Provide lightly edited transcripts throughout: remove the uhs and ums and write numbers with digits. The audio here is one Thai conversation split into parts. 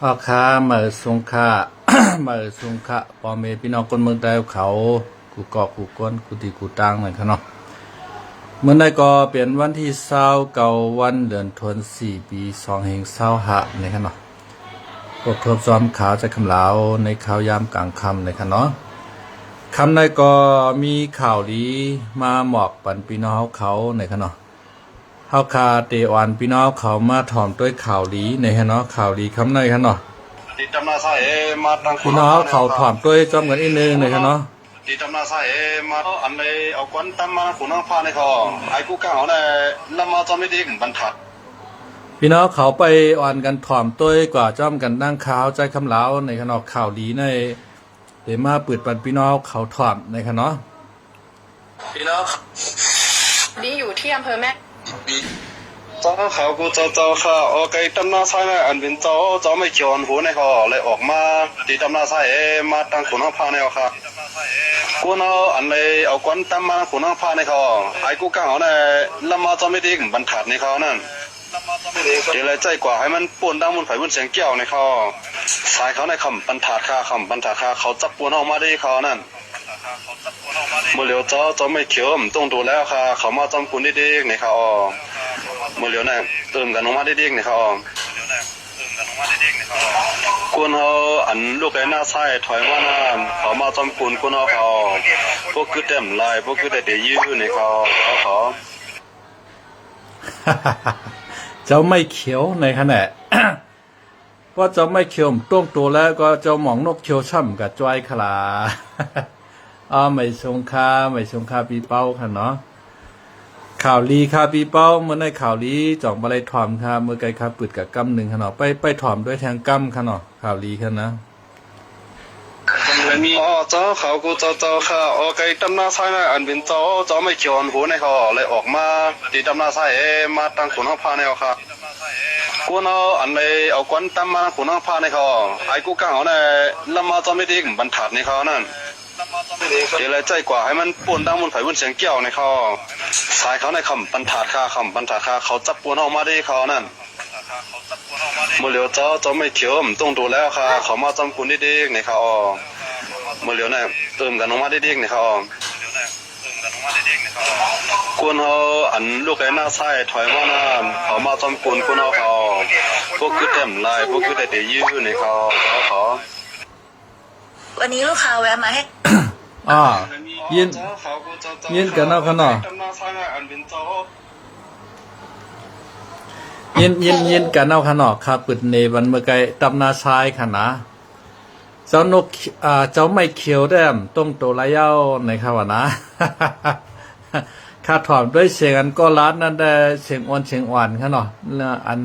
พ่อค้ามาสงค่า มาสงค่าพ่อแม่พี่น้องคนเมืองใต้เขากูกอกกูก้นกูตีกูตังเหมือนกันเนาะเมื่อใดก็เป็นวันที่29วันเดือนธันวาคมปี2565นะครับเนาะพวกทบซ้อมข่าวใจคำลาวในข่าวยามกลางค่ำนะครับเนาะคำใดก็มีข่าวดีมาหมอกปันพี่น้องเขานะครับเนาะเฮาคาเตอวันพี่น้องเขามาถ่อมด้วยข่าวดีในฮะเนาะข่าวดีคำในฮะเนาะพี่น้องเขาถ่อมด้วยจอมกันอีกนึงในฮะเนาะที่ทำนาใส่มาอันเลยเอาควันตั้มมาขุนน้องฟ้าในคอไอ้กูกลางเขาเนี่ยลำมาจอมไม่ดีบรรทัดพี่น้องเขาไปอ่อนกันถ่อมด้วยกว่าจอมกันนั่งข่าวใจคำลาวในขนมข่าวดีในเดี๋ยวมาเปิดปันพี่น้องเขาถ่อมในขนมพี่น้องดีอยู่ที่อำเภอแม่เจ้าเขากูเจ้าค่ะโอเคตั้มนาใส่เนี่ยอันเป็นเจ้าไม่เขียวหัวในคอเลยออกมาที่ตั้มนาใส่มาตั้งขุนน้องฟ้าในคอกูเนาะอันเลยเอาควันตั้มมาขุนน้องฟ้าในคอไอ้กูกลางเขาเนี่ยลำมาจอมไม่ดีบรรทัดในคอนั่นเดี๋ยวเลยใจกว่าให้มันป่วนดังมันไฟมันเสียงเกี่ยวในคอสายเขาในคำบรรทัดค่าคำบรรทัดค่าเขาจับป่วนออกมาได้คอนั่นเมื่อเหลียวเจ้าไม่เขียวต้องดูแล้วค่ะเขามาจำคุณได้ดีในคอเมื่อเหลียวเนี่ยเติมกันออกมาได้ดีในคอกวนเขาอันลูกไอ้หน้าไส้ถอยว่าน้ำเขามาจำกุนกวนเขาพวกคือเต็มลายพวกคือได้เดี๋ยวยื้อในเขาเจ้าไม่เขียวในขณะ เพราะเจ้าไม่เขียวต้มตัวแล้วก็เจ้าหมองนกเขียวช่ำกับจ้อยขลา ไม่ชงคาปีเป้าค่ะเนาะข่าวลีคาปีเป้าเมื่อในข่าวลีจ่องบะไรถ่อมค่ะเมื่อไกลคาปืดกับกำหนึ่งค่ะเนาะไปถ่อมด้วยแทงกำค่ะเนาะข่าวลีค่ะนะอ๋อเจ้าเขากูเจ้าค่ะโอเคตำนาใส่เนี่ยอันเป็นเจ้าไม่เขียวหัวในเขาเลยออกมาที่ตำนาใส่มาตั้งขุนห้องผ้าในเขาค่ะกูเนาะอันเลยเอาควันตั้มมาขุนห้องผ้าในเขาไอ้กูกลางเขาเนี่ยลำมาจอมไม่ดีบรรทัดในเขานั่นเดี๋ยวเลยใจกว่าให้มันป่วนดังมันไฟมันเสียงเกี่ยวในเขาสายเขาในคำบรรทัดค่าคำบรรทัดค่าเขาจับป่วนออกมาได้เขานั่นเมื่อเหลียวเจ้าไม่เขียวต้องดูแล้วค่ะเขามาจำคุณได้ดีในเขาเมื่อเหลียวเนี่ยเติมกันออกมาได้ดีในเขากวนเขาอันลูกไอ้หน้าไส้ถอยว่าน้ำเขามาจำกุนกวนเขาพวกคือเต็มลายพวกคือได้เดี๋ยวยื้อในเขาวันนี้ลูกค้าแวะมาให้ ยินกันเอาขนาดยินกันเอาขนาดครับปิดในวันเมื่อไกลตำนาชายขนาดเจ้านกเจ้าไม่เขียวแต้มต้มโตละเย้าในครับวะนะข้าถอมด้วยเสียงอันก็ร้านนั่นได้เสียงอ่อนค่ะเนาะอัน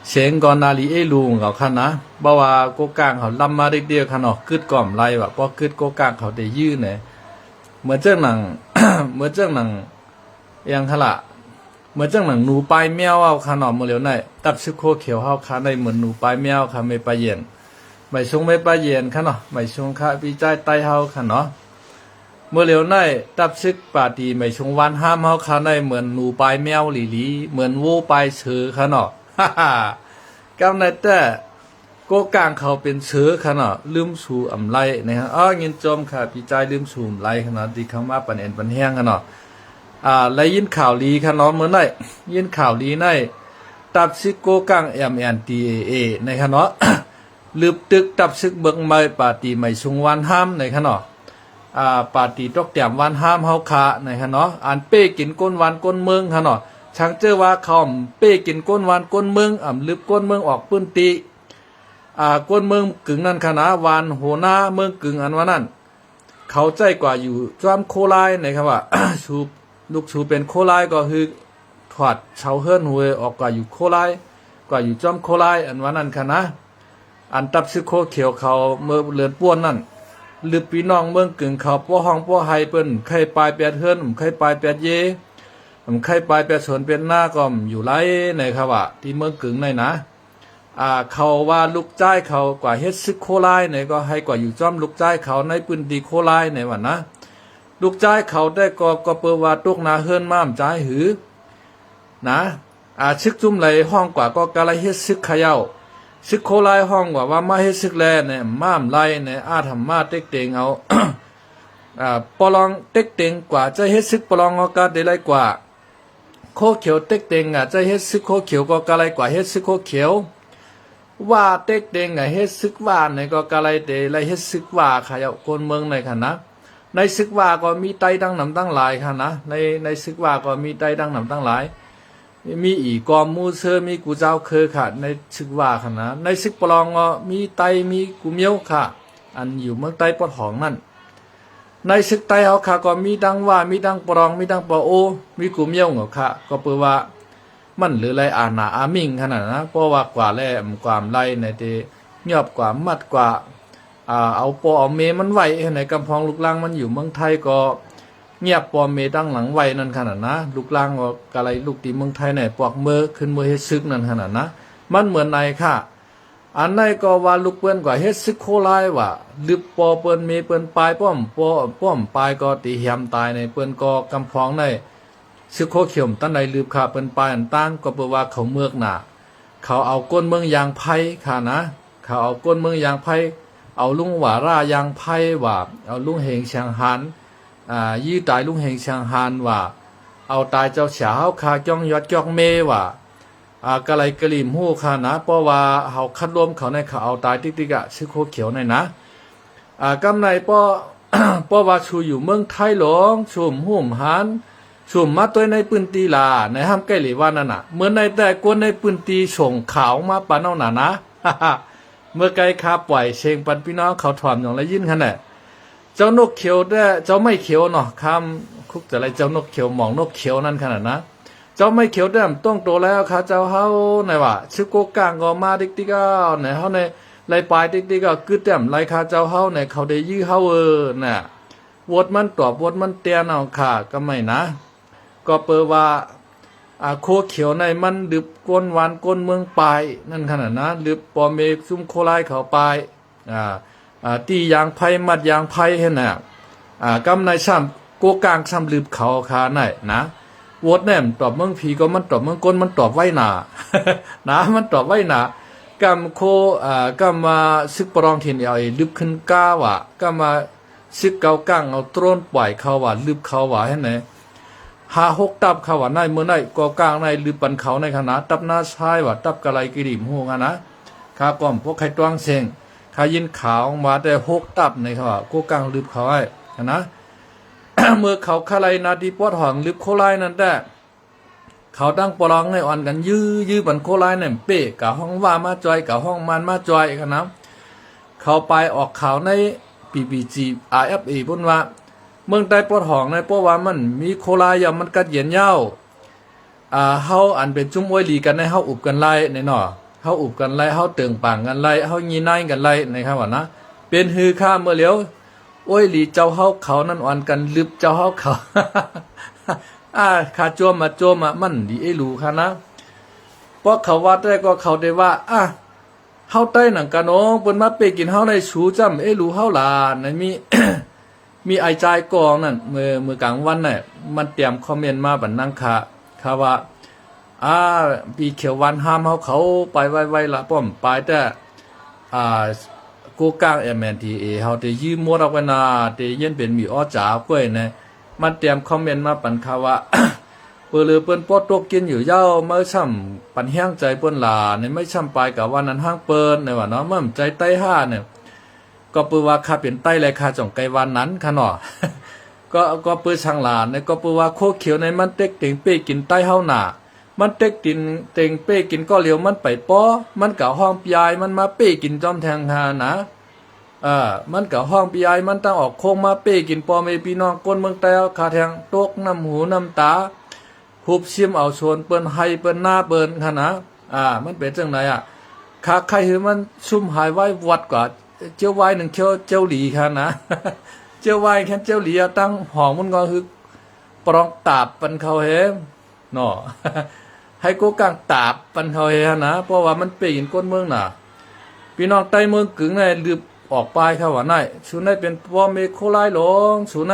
เสียงก่อนนาลีเอลุงเขาค่ะนะบ่ว่าโกกลางเขาลำมาเดียวค่ะเนาะกึดก่อมไรแบบพอกึดโกกลางเขาได้ยื้อเนี่ยเหมือนเจ้าหนัง เหมือนเจ้าหนังยังขละเหมือนเจ้าหนังหนูปลายแมวเอาค่ะเนาะเมื่อเร็วไหนตับชิโคเขียวเฮาค่ะในเหมือนหนูปลายแมวค่ะไม่ปลาเย็นไม่ชงไม่ปลาเย็นค่ะเนาะไม่ชงค่ะพี่ใจไตเฮาค่ะเนาะเมื่อเร็วในตับซึกปาตีไม่ชงวันห้ามเฮาค่ะในเหมือนหนูปลายแมวหลีเหมือนวูปลายเสือค่ะเนาะกำในแต่โกกลางเขาเป็นเชื้อค่ะเนาะลืมสูอำไลนะครับยินจมค่ะพี่ใจลืมสูอำไลค่ะเนาะดีคำว่าปันเอ็นปันแห้งค่ะเนาะและยินข่าวลีค่ะเนาะเมื่อไหร่ยินข่าวลีในตับซึกโกกลางMNTAA นะครับเนาะลืบตึกตับซึกเบิกไม้ปาตีไม่ชงวันห้ามนะครับเนาะปาตีตกแต้มวันห้ามเฮาค่ะนะครับเนาะอันเป้กินก้นวันก้นเมืองค่ะเนาะช่างเจอว่าเขาเป้กินก้นวันก้นเมืองลึบก้นเมืองออกปื้นตีก้นเมืองกึ่งนั่นขนาดวานโหน้าเมืองกึ่งอันว่านั่นเขาใจกว่าอยู่จอมโคไลนะครับว่า ชูลูกชูเป็นโคไลก็คือถอดเฉาเฮิรนหวยออกกว่าอยู่โคไลกว่าอยู่จอมโคไลอันว่านั่นขนาดอันตับซึโคเขียวเขาเมื่อเลือนป้วนนั่นลึบพี่น้องเมืองกึ่งเขาป้อห้องป้อไฮเปิ้นไข่ปลายแปดเฮิรนไข่ปลายแปดเยผมใครไปแปดสวนเป็นหน้าก็อยู่ไรในครับว่าที่เมืองกึ่งในนะเขาว่าลูกจ้ายเขากว่าเฮ็ดซึกโคไลในก็ให้กว่าอยู่จ้อมลูกจ้ายเขาในปืนดีโคไลในวันนะลูกจ้ายเขาได้ก็เปิดว่าตุกนาเฮิรนม่ามจ้ายหือนะชึกจุ่มไหลห้องกว่าก็กะไรเฮ็ดซึกขย่า ซึกโคไลห้องว่ามาเฮ็ดซึกแลเนี่ยม้ามไลเนี่ยอาทำมาเต็กเต็งเอา ปลองเต็กเต็งกว่าจะเฮ็ดซึกปลองเอากาได้ไรกว่าโคเขียวเต็กเต็งจะเฮ็ดซึกโคเขียวก็กะไรกว่าเฮ็ดซึกโคเขียวว่าเต็กเต็งเฮ็ดซึกว่าเนี่ยก็กะไรเตไรเฮ็ดซึกว่าขยะคนเมืองในค่ะนะในซึกว่าก็มีไตดังนำตั้งหลายค่ะนะในซึกว่าก็มีไตดังนำตั้งหลายมีอีกอมมูเซอมีกูเจ้าเคอค่ะในซึกว่าค่ะนะในซึกปลองก็มีไตมีกูเมียวค่ะอันอยู่เมืองไตปอดหองนั่นในซึกไตเฮาค่ะก็มีดังว่ามีดังปรองมีดังปอโอมีกูเมียวเหรอค่ะก็เปือว่ามันหรือไรอาณาอามิงขนาดนะเพราะว่ากว่าแลความไรในเตเงียบกว่ามัดกว่าเอาปอเอาเมมันไหวในกำพองลูกลังมันอยู่เมืองไทยก็เงียบปอเมตั้งหลังไหวนั่นขนาดนะลูกลังก็กะไรลูกตีเมืองไทยเนี่ยปอกเมื่อขึ้นเมื่อเฮ็ดซึกนั่นขนาดนะมันเหมือนในค่ะอันไหนก็ว่าลูกเปิ้นกว่าเฮ็ดซึกโคไลว่าลึบปอเปิ้นเมเปิ้นปลายป้อมปลายก็ตีเหียมตายในเปิ้นก็กำพองในซึกโคเขียมตั้งในลืบค่ะเปิ้นปลายอันตั้งก็เปว่าเขาเมือกหนาเขาเอาก้นเมืองยางไผ่ค่ะนะเขาเอาก้นเมืองยางไผ่เอาลุงหวาร่ายางไผ่ว่าเอาลุงเฮงเชียงฮันยี่ตายลุงเฮงเชียงฮันว่าเอาตายเจ้าเฉาคาจ้องยอดจ้องเมว่ากะไรกะลิมหู้ค่ะนะเพราะว่าเฮาคัดรวมเขาในเขาเอาตายติ๊กๆซึกโคเขียวในนะกำในป้อ ป้อว่าชูอยู่เมืองไทยหลวงชุมหุ่มหันชุมมาตัวในปืนตีลาในห้ามใกล้หลีว่านั่นน่ะเหมือนในแต่กวนในปืนตีส่งขาวมาปานเอาหนานะ เมื่อไกลคาปล่อยเชงปันพี่น้องเขาถอมอย่างไรยินขนาดเจ้านกเขียวได้เจ้าไม่เขียวเนาะคำคุกแต่ไรเจ้านกเขียวหมองนกเขียวนั่นขนาดนะเจ้าไม่เขียวได้ต้องโตแล้วค่ะเจ้าเฮาในว่าชื่อโกกางก็มาติ๊กๆก็ในเฮาในไรปลายติ๊กๆก็กึดแต้มไรค่ะเจ้าเฮาในเขาได้ยื้อเฮาน่ะวดมันตอบวดมันเตียนเอาค่ะก็ไม่นะก็เปว่าโคเขียวในมันดึบก้นหวานก้นเมืองปลายนั่นขนาดนะดึบปอเมกซุ่มโคไลเขาปลายตียางไผ่มัดยางไผ่เห็นน่ะกำในซ้ำโกกางซ้ำลืบเขาคาไหนนะวดแนมตอบเมืองผีก็มันตอบเมืองก้นมันตอบไว้หนา นะมันตอบไว้หนากำโคกำมาซึกปรองเทียนเอาลึบขึ้นก้าว่ะกำมาซึกเกากางเอาตรนปล่อยเขาว่าลึบเขาว่าเห็นไหน5-6ตับเขาว่าในเมื่อในก็กลางในลืบปันเขาในขณะตับหน้าชายว่าตับกะไรกิริมหูกันนะครับก่อนพวกใครตวงเสียงขยินขาวมาแต่6ตับในเขาว่ากูกลางลืบเขาไว้นะ เมื่อเขาคาไลนาดีปอดหองลืบโคไลนั่นแต่เขาตั้งปลองในอ่อนกันยื้อปันโคไลเนี่ยเป๊ะกับห้องว่ามาจอยกับห้องมันมาจอยกันนะเขาไปออกข่าวใน PPG RFA พุ่นว่าเมืองใต้ปอดหองในเพราะว่ามันมีโคไลยามันกัดเย็นเย้าเฮาอันเป็นจุ่มอ้วยหลีกันในเฮาอุบกันไล่ในเนาะเฮาอุบกันไล่เฮาเติงป่างกันไล่เฮายีนายกันไล่นะครับว่านะเป็นฮือค่าเมื่อเหลียวโอ้ยหลีเจ้าเฮาเขานั่นอ่อนกันลึบเจ้าเฮาเขา ขาโจมมามันดีไอ้รู้ค่ะนะเพราะเขาว่าได้ก็เขาได้ว่าเฮาใต้หนังกะน้องเปิ้นมาเปกินเฮาในชูจ้ำไอ้รู้เฮาล่ะในมี มีไอใจกองนั่นเมื่อกลางวันน่ะมันเตรียมคอมเมนต์มาบันนังค่ะว่าปีเขียววันห้ามเขาไปไว้ละป้อมไปแต่กูกลาง MNTA เฮาได้ยืมมดออกไปนาได้เย็นเป็นมีอ้อจ๋าก้วยนะมันเตรียมคอมเมนต์มาปันค่ะว่า เปิ้นเลยเปิ้นปอดตกกินอยู่เย้าเมื่อช่ำปันแห้งใจเปิ้นลาในไม่ช่ำไปกับวันนั้นห้างเปิ้นในว่าเนาะมั่มใจใต้5เนี่ยก็เปือว่าข้าเป็นใต้เลยข้าจ่องไกวันนั้นค่ะเนาะ ก็เปือช่างหลานเนี่ยก็เปือว่าโคเขียวในมันเต็กเต็งเป้กินใต้เฮาหน้ามันเต็กกินเต็งเป้กินก็เหลียวมันไปป้อมันกะห้องปยายมันมาเป้กินจอมแทงหานะมันกะห้องปยายมันตั้งออกโค้งมาเป้กินปอเมพี่น้องก้นเมืองแต่คาแทงตกน้ำหูน้ำตาหุบชิมเอาชวนเปิ้นให้เปิ้นหน้าเปิ้นค่ะนะมันเป็นจังไดขาใครคือมันซุ่มหายไว้วัดกว่าเจ้าไว้หนึ่งเจ้าหลีค่ะนะ เจ้าไว้แค่เจ้าหลีตั้งหองมันก็คือปรองตาบปันเขาเฮเนาะ ให้กูกลางตาบปันเขาเฮนะเพราะว่ามันเปลี่ยนก้นเมืองน่ะพี่น้องใต้เมืองกึ่งในลืบออกไปค่ะว่าในชูในเป็นพ่อเมโคไลหลงชูใน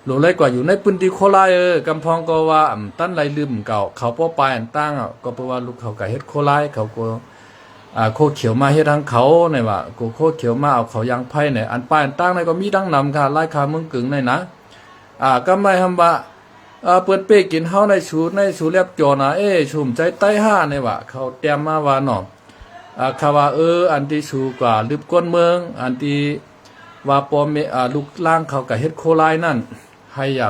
หลงเลยกว่าอยู่ในพื้นที่โคไลกำพองก็ว่าตั้นไรลืมเก่าเขาป้อไปอันตั้งก็เพราะว่าลูกเขาก็เฮ็ดโคไลเขาก็ โคเขียวมาเฮ็ดทางเขาเนี่ยว่ากูโคเขียวมาเอาเขายางไผ่เนี่ยอันป้ายอันตั้งในก็มีดังนำค่ะไล่คาเมืองกึ่งในนะก็ไม่ทำว่าเปิดเป้กินเฮาในชูเรียบจอนะชุ่มใจใต้ห้าเนี่ยว่าเขาเตรียมมาว่าเนาะคาว่าอันที่ชูกว่าลึบก้นเมืองอันที่ว่าปอมลูกล่างเขากับเฮ็ดโคไลนั่นให้อย่า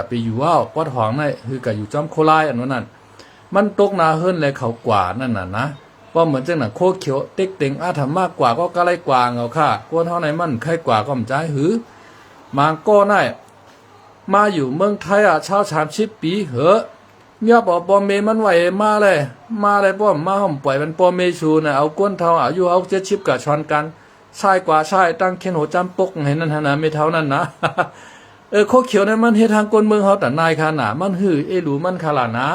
ไปอยู่ว่าวปอดหองนั่นคือกับอยู่จอมโคไลอันนั้นมันตกนาเฮิรนเลยเขากว่านั่นน่ะนะว่าเหมือนจังหนังโคเขียวเต็กเต็งทำมากกว่าก็ไล่กว่าเอาค่ะกวนเท่าไหนมันใครกว่าก็มใจหือมาก็ได้มาอยู่เมืองไทยชาว30 ปีเหอะเมียบอกปอมเมมันไหวมาเลยป้อมมาห่มปล่อยมันปอมเมชูน่ะเอาก้นเท่าอายุเอา70กับชอนกันใช่กว่าใช่ตั้งเข็นหัวจำปกเห็นนั่นนะไม่เท่านั้นนะ โคเขียวนั้นมันเฮ็ดทางก้นเมืองเฮาแต่นายขนาดมันหือหลูมันขลาดนะ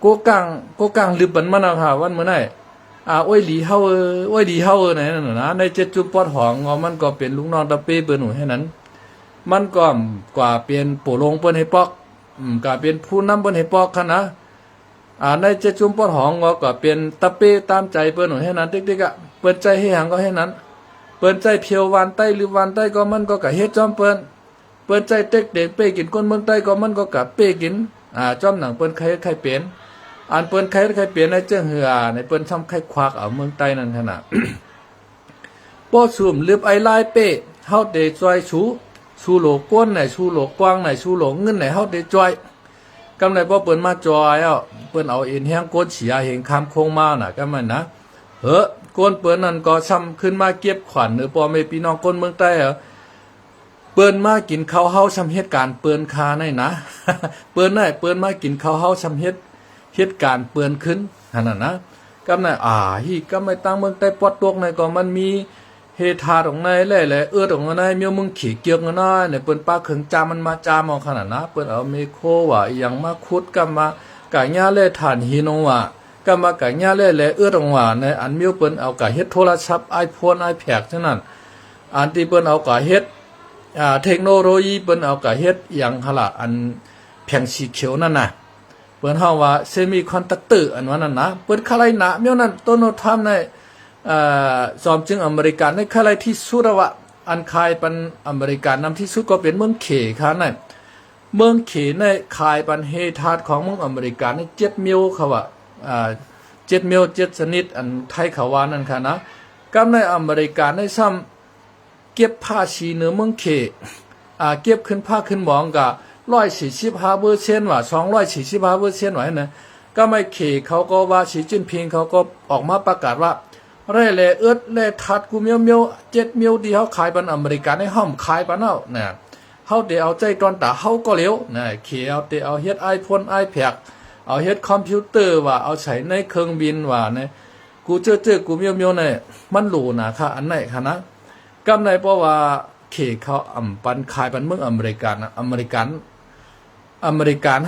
โกกังลืบบันมันเอาค่ะวันเมื่อไหร่อ้วยหลีเฮาไหนนั่นนะในเจ็ดจุดปอดหองมันก็เป็นลูกน้องตะเป้เปิ้นหนูให้นั้นมันก็กว่าเป็นปู่ลงเปิ้นให้ปอกก็เป็นผู้นำเปิ้นให้ปอกคั่นนะในเจ็ดจุดปอดหองก็เป็นตะเป้ตามใจเปิ้นหนูให้นั้นเด็กๆเปิ้นใจให้หังก็ให้นั้นเปิ้นใจเพียววันใต้หรือวันใต้ก็มันก็กะเฮ็ดจอมเปิ้นใจเต็กเด็กเป้กินคนเมืองใต้ก็มันก็กะเป้กินจอมหนังเปิ้นใครเป็นอันเปิ้นใครเปลี่ยนในเจ้าเหือในเปิ้นทำใครควักเอาเมืองใต้นั่นขนาด ป้อซุ่มลืบไอลายเป้เฮาเดจอยชูโหลก้นไหนชูโหลกว้างไหนชูโหลเงินไหนเฮาเดจอยกำไหนป้อเปิ้นมาจอยเปิ้นเอาเอ็นแห้งก้นเสียเห็นคำโคงมาน่ะก็มันนะก้นเปิ้นนั่นก็ซ้ำขึ้นมาเก็บขวัญหรือป้อแม่พี่น้องก้นเมืองใต้เปิ้นมากินข้าวเฮาซ้ำเหตุการณ์เปิ้นคาในนะ เปิ้นมากินข้าวเฮาซ้ำเหตุการณ์เปิ้นขึ้นหั่นน่ะนะกำนั้นฮีก็ไม่ตั้งเมืองใต้ปอดตกในก็มันมีเฮทาตรงในแหละตรงในเมียวมึงขี้เกียกน้อยเนี่ยเปิ้นปาเขิงจามันมาจามเอาขนาดนะเปิ้นเอาเมโคว่าอีหยังมาขุดกำมากะญาเล่ฐานฮีนงว่ากำมากะญาเล่ตรงว่าในอันเมียวเปิ้นเอากะเฮ็ดโทรศัพท์ iPhone iPad เท่านั้นอันที่เปิ้นเอากะเฮ็ดเทคโนโลยีเปิ้นเอากะเฮ็ดอย่างหละอันแผงสีเขียวนั่นน่ะเปิ้นเฮาว่าเซมิคอนดักเตอร์อันว่านั้นนะเปิ้นคาไลนะเมียวนั้นต้นโนทำในจอมจึงอเมริกันในคาไลที่สุดว่าอันคายปันอเมริกันนำที่สุดก็เป็นเมืองเขค่ะนั่นเมืองเขในคายปันเฮทาดของเมืองอเมริกันใน7มิลเขาว่า7มิล7ชนิดอันไทยเขาว่านั่นค่ะนะกับในอเมริกันในซ้ำเก็บภาษีเหนือเมืองเขเก็บขึ้นภาคขึ้นหมองกะ145%ว่า245%ว่านะก็ไม่เขเขาก็ว่าสีจิ้นพิงเขาก็ออกมาประกาศว่าแร่แร่ทัดกูเมียว7มิลที่เขาขายปันอเมริกันในห้อมขายปันเอานะเขาเดี๋ยวเอาใจตอนตาเขาก็เลี้ยวนะเขเอาเฮ็ด iPhone iPad เอาเฮ็ดคอมพิวเตอร์ว่าเอาใช้ในเครื่องบินว่านะกูเจอกูเมียวเนี่ยมันหลูนะค่ะอันไหนค่ะนะกำในเพราะว่าเขเขาปันขายปันเมืองอเมริกันอเมริกัน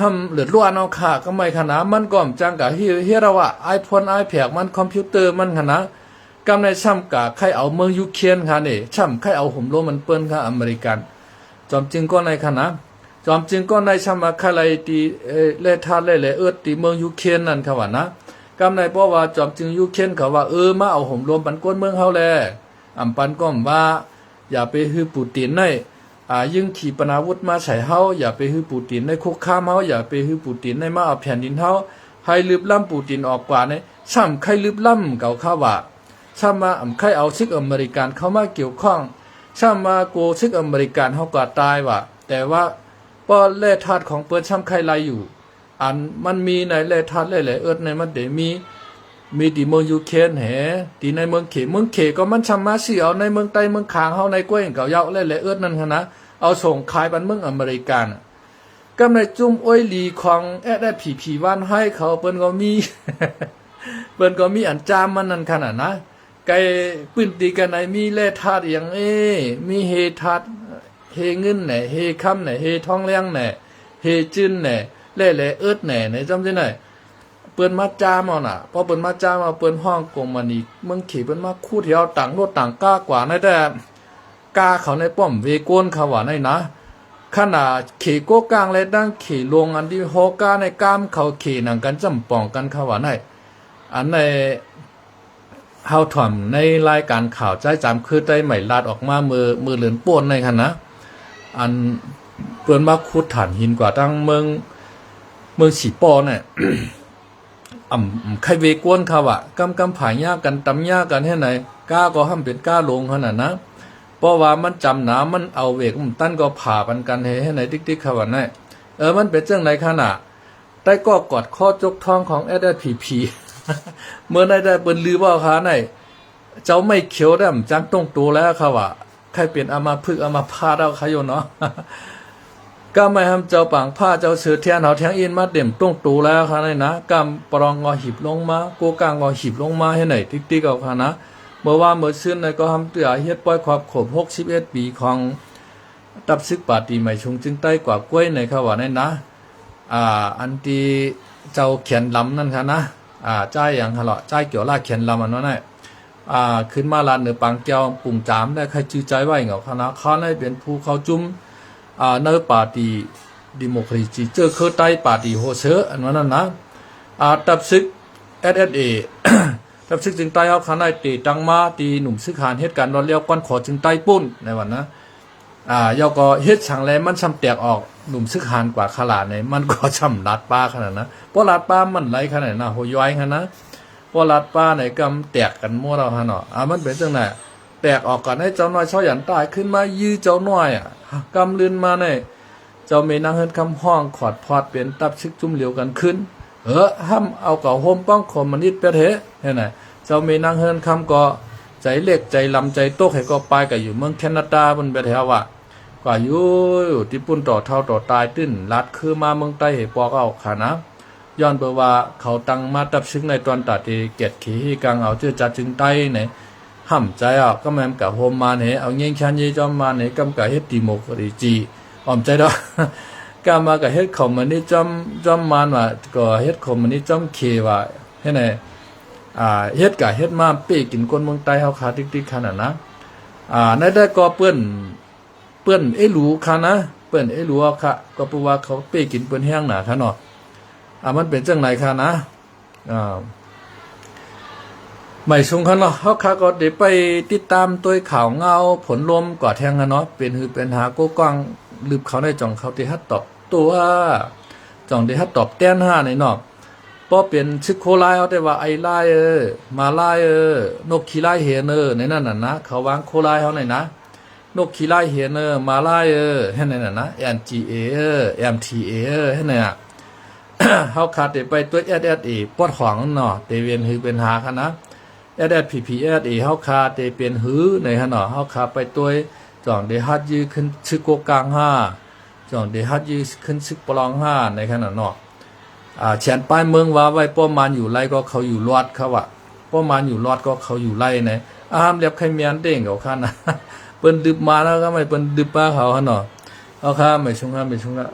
ทำเหลือดล้วนเอาค่ะก็ไม่ขนาดมันก็จังกะเฮียเราว่า iPhone iPad มันคอมพิวเตอร์มันขนาดกำในช่ำกะใครเอาเมืองยูเครนค่ะนี่ช่ำใครเอาห่มโลมันเปิ้นค่ะอเมริกันจอมจึงก็ในขนาดจอมจึงก็ในช่ำมาใครตีเล่ทาเล่ตีเมืองยูเครนนั่นค่ะว่านะกำในเพราะว่าจอมจึงยูเครนเขาว่ามาเอาห่มโลปันก้นเมืองเฮาแลปันก็ว่าอย่าไปฮือปูตินในยิ่งขีปนาวุธมาใส่เฮาอย่าไปฮือปูตินในคุกข้ามเฮาอย่าไปฮือปูตินในมาเอาแผ่นดินเฮาให้ลืบล้ำปูตินออกกว่าในซ้ำใครลืบล้ำเก่าข้าว่าซ้ำมาใครเอาซึกอเมริกันเข้ามาเกี่ยวข้องซ้ำมาโกซึกอเมริกันเฮาก็ตายว่าแต่ว่าป้อแร่ธาตุของเปิ้นซ้ำใครไล่อยู่อันมันมีในแร่ธาตุหลายๆในมันเดมีที่เมืองยูเครนแหที่ในเมืองเขก็มันชำมาสิเอาในเมืองใต้เมืองคางเฮาในกล้วยเก่าเยาและนั่นค่ะนะเอาส่งขายปันเมืองอเมริกันก็ในจุ่มอ้อยหลีของผีว่านให้เขาเปิ้นก็มี เปิ้นก็มีอันจามมันนั่นขนาดนะไก่ปื้นตีกันในมีแร่ธาตุอย่างมีเฮธาตุเฮเงินแหน่เฮค่ำแหน่เฮทองแรงแหน่เฮจื้นแหน่แหน่แหน่ในจำได้ไหนเปิ้นมาจ้ามเอาน่ะพอเปิ้นมาจ้ามเอาเปิ้นห้องกงมันอีกเมืองเขเปิ้นมาคู่เที่ยวต่างโลดต่างก้ากว่าในแต่กาเขาในป้อมเวโกนเขาว่าในนะขนาดเขโกกลางและดังเขลงอันที่โฮกาในกามเขาเขหนังกันจำปองกันเขาว่าใน อันในเฮาถ่อมในรายการข่าวใจจำคือได้ใหม่ลาดออกมามือเหลือนป่วนในคันนะอันเปิ้นมาขุดฐานหินกว่าตั้งเมืองสีปอเนี่ย ใครเวกวนเขาอะกำผายยากกันตำยากกันให้ไหนกล้าก็ห้ามเป็นกล้าลงขนาดนะเพราะว่ามันจำหนามันเอาเวกมันตั้นก็ผ่าปันกันให้ไหนติ๊กๆเขาว่านั่นมันเป็นเจ้งไหนขนาดได้ก็กอดข้อจกท้องของ SSPP เมื่อได้เปิ้นลือว่าค่ะไหนเจ้าไม่เขียวได้มจังต้องตัวแล้วเขาว่าใครเป็นอามาพึกอามาพาดเอาใครอยู่เนาะ ก็ไม่ทำเจ้าปังผ้าเจ้าเสือเทียนเอาแทงอินมาเด่มต้องตูแล้วค่ะนี่นะกำปรองงอหิบลงมาโกกางงอหิบลงมาให้ไหนติ๊กๆเอาค่ะนะเมื่อว่าเมื่อซื่นในก็ทำเตือเฮ็ดปล่อยความขบ61 ปีของตับซึกปาตีใหม่ชงจึงใต้กว่ากล้วยในเขาว่านี่นะอันที่เจ้าเขียนลำนั่นค่ะนะจ่ายอย่างค่ะเหรอจ่ายเกี่ยวลากเขียนลำอันนั้นน่ะขึ้นมาลานเหนือปังแก้วปุ่มจามได้ใครจื้อใจไว้เหงาค่ะนะเขาได้เป็นผู้เขาจุ้มเนื้อปาร์ตี้ดิโมคราซีเจอเคอใต้ปาร์ตี้โฮเซอร์อันนั้นนะตับซึก SSA ตับซึกจึงใต้เอาคณะตีตังมาตีหนุ่มซึกหานเหตุการณ์รอเลี้ยวก้อนขอจึงใต้ปุ้นในวันนะยอก็เฮ็ดช่างแลมันซ้ำแตกออกหนุ่มซึกหานกว่าขลาดในมันก็ช่ำลาดป้าขนาดนะเพราะลาดป้ามันไหลขนาดนะโหย้อยขนาดนะเพราะลาดป้าในกำแตกกันมั่วเราฮะเนาะมันเป็นจังไหนแตกออกกันให้เจ้าน้อยชาวหยันตายขึ้นมายื้อเจ้าน้อยกำลืนมาเนี่ยเจ้าเมนางเฮินคำห้องขอดพอดเป็นตับชึกจุ่มเหลียวกันขึ้นห้ามเอาเก่าโฮมป้องคมมันนิดเปรเทเห็นไหมเจ้าเมนางเฮินคำก็ใจเล็กใจลำใจโต๊ะให้ก็ไปกับอยู่เมืองแคนาดาบนเปรเทว่ากว่าอยู่ที่ปุ่นต่อเท่าต่อตายตื้นลัดคือมาเมืองใต้เหปอกเอาขานะย้อนเปว่าเขาตั้งมาตับชึกในตอนตัดที่เกตขี้กังเอาเชื่อจัดจึงใต้เนี่ยห้ามใจก็แม่มกับโฮมมาเนี่ยเอาเงี้ยชันยี่จอมมาเนี่ยกำกับเฮ็ดดิโมคราซีออมใจดอกก็มากับเฮ็ดคอมมันนี่จอมมานว่าก็เฮ็ดคอมมันนี่จอมเคว่าเฮ็ดไหนเฮ็ดกับเฮ็ดมาเป้กินคนเมืองใต้เฮาขาติ๊กๆขนาดนะในได้ก็เปิ้นหลูค่ะนะเปิ้นหลูค่ะก็เพราะว่าเขาเป้กินเปิ้นแห้งหนาค่ะเนาะมันเป็นจังไหนค่ะนะไม่ชงคันเนาะเฮาค่ะก็ได้ไปติดตามตัวข่าวเงาผลลมก่อแทงกันเนาะเป็นหาโกกว้างลืบเขาได้จ่องเขาที่ฮัดตอบตัวจ่องที่ฮัดตอบแต้น5ในเนาะบ่เป็นซึกโคลายเอาแต่ว่าไอลายมาลายนกขี้ลายเฮนในนั้นน่ะนะเขาวางโคลายเฮาไหนนะนกขี้ลายเฮนมาลายให้ในนั้นนะ NGA MTA ให้ในน่ะ เฮาขาดไปตัว SSA ปอดของเนาะเตเวียนคือเป็นหาค่ะนะSSPPSA เฮาคาเตเป็นหือในหะเนาะเฮาคาไปตัวจ่องเดฮัดยือขึ้นชึกโกกลาง5จ่องเดฮัดยือขึ้นชึกปลอง5ในขณะเนาะแฉนป้ายเมืองว่าไว้ป้อมมันอยู่ไร่ก็เขาอยู่รอดเขาว่าป้อมมันอยู่รอดก็เขาอยู่ไร่ในอามเรียบใครเมียนเด้งเขาคั่นนะเปิ้นดึบมาแล้วก็ไม่เปิ้นดึบป้าเขาหะเนาะเอาค่ะไม่ชงละ